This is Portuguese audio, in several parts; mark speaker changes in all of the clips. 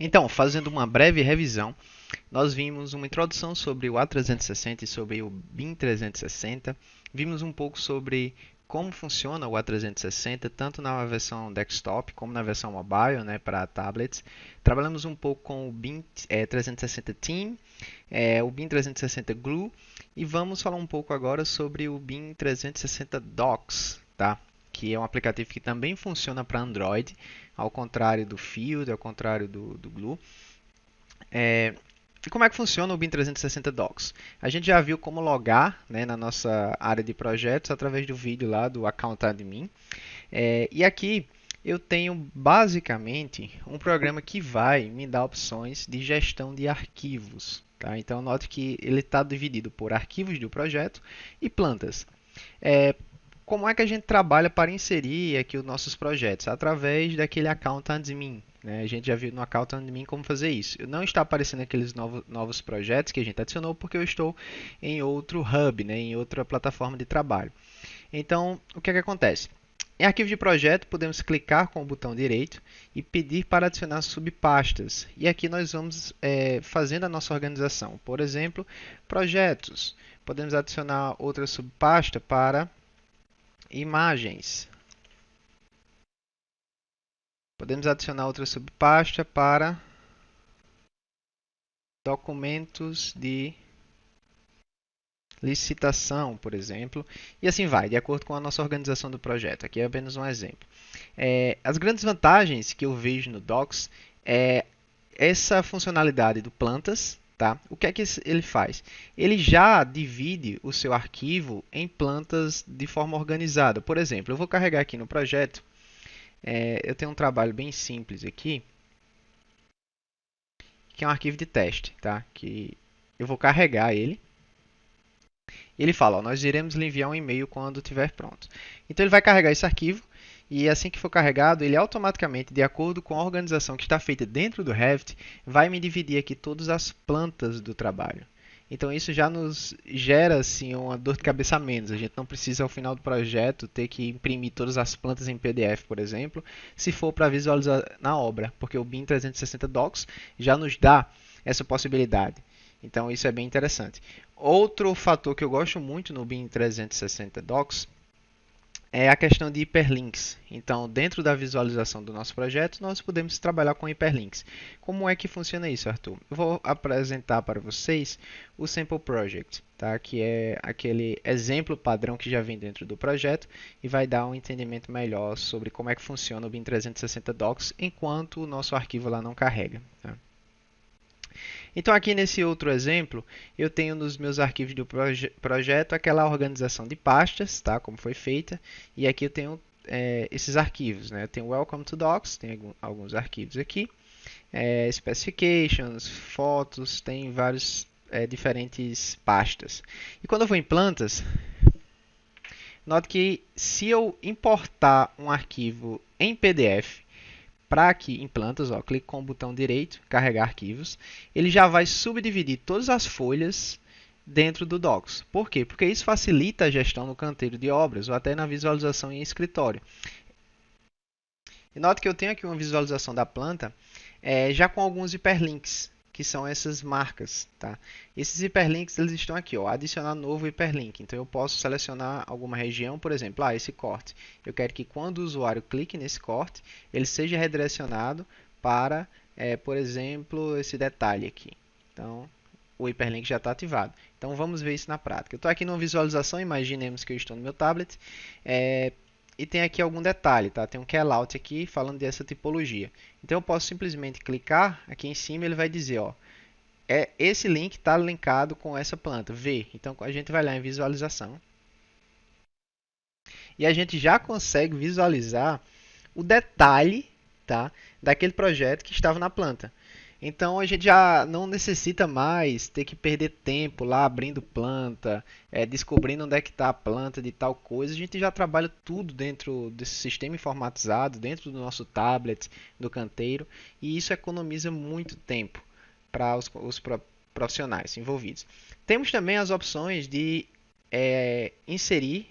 Speaker 1: Então, fazendo uma breve revisão, nós vimos uma introdução sobre o A360 e sobre o BIM 360. Vimos um pouco sobre como funciona o A360, tanto na versão desktop como na versão mobile, né, para tablets. Trabalhamos um pouco com o BIM 360 Team, o BIM 360 Glue e vamos falar um pouco agora sobre o BIM 360 Docs, tá? Que é um aplicativo que também funciona para Android, ao contrário do Field, ao contrário do Glue. E como é que funciona o BIM 360 Docs? A gente já viu como logar, né, na nossa área de projetos através do vídeo lá do Account Admin. E aqui eu tenho basicamente um programa que vai me dar opções de gestão de arquivos. Tá? Então note que ele está dividido por arquivos do projeto e plantas. É, Como é que a gente trabalha para inserir aqui os nossos projetos? Através daquele Account Admin. Né? A gente já viu no Account Admin como fazer isso. Não está aparecendo aqueles novos projetos que a gente adicionou porque eu estou em outro hub, né? Em outra plataforma de trabalho. Então, o que é que acontece? Em arquivo de projeto, podemos clicar com o botão direito e pedir para adicionar subpastas. E aqui nós vamos fazendo a nossa organização. Por exemplo, projetos. Podemos adicionar outra subpasta para imagens. Podemos adicionar outra subpasta para documentos de licitação, por exemplo, e assim vai, de acordo com a nossa organização do projeto. Aqui é apenas um exemplo. As grandes vantagens que eu vejo no Docs é essa funcionalidade do plantas. Tá? O que é que ele faz? Ele já divide o seu arquivo em plantas de forma organizada. Por exemplo, eu vou carregar aqui no projeto. Eu tenho um trabalho bem simples aqui, que é um arquivo de teste, tá? Que eu vou carregar ele. E ele fala, ó, nós iremos lhe enviar um e-mail quando estiver pronto. Então ele vai carregar esse arquivo e assim que for carregado, ele automaticamente, de acordo com a organização que está feita dentro do Revit, vai me dividir aqui todas as plantas do trabalho. Então isso já nos gera assim uma dor de cabeça a menos. A gente não precisa ao final do projeto ter que imprimir todas as plantas em PDF, por exemplo, se for para visualizar na obra, porque o BIM 360 Docs já nos dá essa possibilidade. Então isso é bem interessante. Outro fator que eu gosto muito no BIM 360 Docs é a questão de hiperlinks. Então, dentro da visualização do nosso projeto, nós podemos trabalhar com hiperlinks. Como é que funciona isso, Arthur? Eu vou apresentar para vocês o Sample Project, tá? Que é aquele exemplo padrão que já vem dentro do projeto e vai dar um entendimento melhor sobre como é que funciona o BIM 360 Docs enquanto o nosso arquivo lá não carrega. Tá? Então, aqui nesse outro exemplo, eu tenho nos meus arquivos do projeto aquela organização de pastas, tá? Como foi feita, e aqui eu tenho esses arquivos, né? Eu tenho Welcome to Docs, tem alguns arquivos aqui, Specifications, fotos, tem vários diferentes pastas. E quando eu vou em plantas, note que se eu importar um arquivo em PDF, para aqui em plantas, ó, clique com o botão direito, carregar arquivos, ele já vai subdividir todas as folhas dentro do Docs. Por quê? Porque isso facilita a gestão no canteiro de obras ou até na visualização em escritório. E note que eu tenho aqui uma visualização da planta já com alguns hiperlinks, que são essas marcas. Tá? Esses hiperlinks eles estão aqui, ó, adicionar novo hiperlink. Então eu posso selecionar alguma região, por exemplo, esse corte. Eu quero que quando o usuário clique nesse corte, ele seja redirecionado para, por exemplo, esse detalhe aqui. Então o hiperlink já está ativado. Então vamos ver isso na prática. Eu estou aqui numa visualização, imaginemos que eu estou no meu tablet. E tem aqui algum detalhe, tá? Tem um callout aqui falando dessa tipologia. Então eu posso simplesmente clicar aqui em cima, ele vai dizer, ó, esse link está linkado com essa planta, V. Então a gente vai lá em visualização e a gente já consegue visualizar o detalhe, tá, daquele projeto que estava na planta. Então a gente já não necessita mais ter que perder tempo lá abrindo planta, descobrindo onde é que está a planta de tal coisa. A gente já trabalha tudo dentro desse sistema informatizado, dentro do nosso tablet, do canteiro, e isso economiza muito tempo para os profissionais envolvidos. Temos também as opções de inserir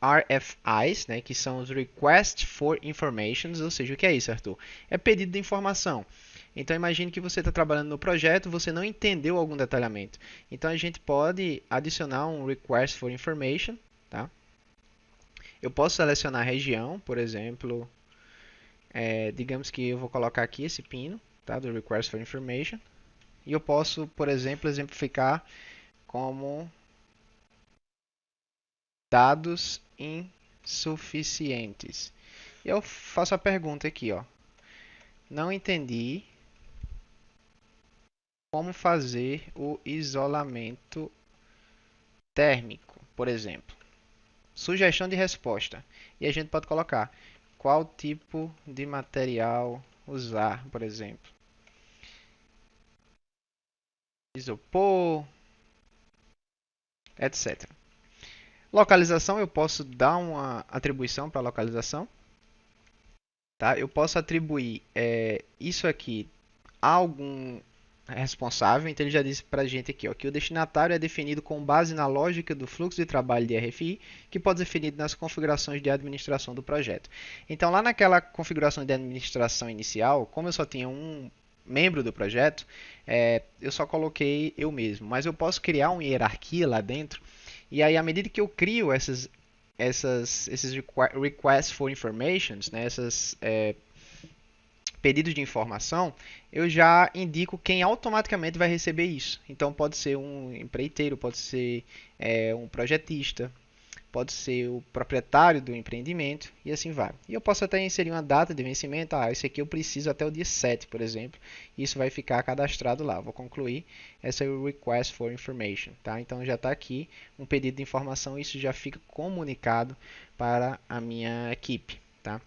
Speaker 1: RFIs, né, que são os Request for Informations, ou seja, o que é isso, Arthur? É pedido de informação. Então imagine que você está trabalhando no projeto, você não entendeu algum detalhamento. Então a gente pode adicionar um request for information, tá? Eu posso selecionar a região, por exemplo, digamos que eu vou colocar aqui esse pino, tá, do request for information, e eu posso, por exemplo, exemplificar como dados insuficientes. Eu faço a pergunta aqui, ó. Não entendi como fazer o isolamento térmico, por exemplo. Sugestão de resposta. E a gente pode colocar qual tipo de material usar, por exemplo. Isopor, etc. Localização, eu posso dar uma atribuição para a localização. Tá? Eu posso atribuir isso aqui a algum responsável. Então ele já disse para a gente aqui, ó, que o destinatário é definido com base na lógica do fluxo de trabalho de RFI, que pode ser definido nas configurações de administração do projeto. Então lá naquela configuração de administração inicial, como eu só tinha um membro do projeto, eu só coloquei eu mesmo. Mas eu posso criar uma hierarquia lá dentro. E aí, à medida que eu crio esses requests for informations, né, pedidos de informação, eu já indico quem automaticamente vai receber isso. Então pode ser um empreiteiro, pode ser um projetista, pode ser o proprietário do empreendimento e assim vai. E eu posso até inserir uma data de vencimento. Esse aqui eu preciso até o dia 7, por exemplo. Isso vai ficar cadastrado lá. Vou concluir. Essa é o Request for Information. Tá? Então já está aqui um pedido de informação. Isso já fica comunicado para a minha equipe. Tá?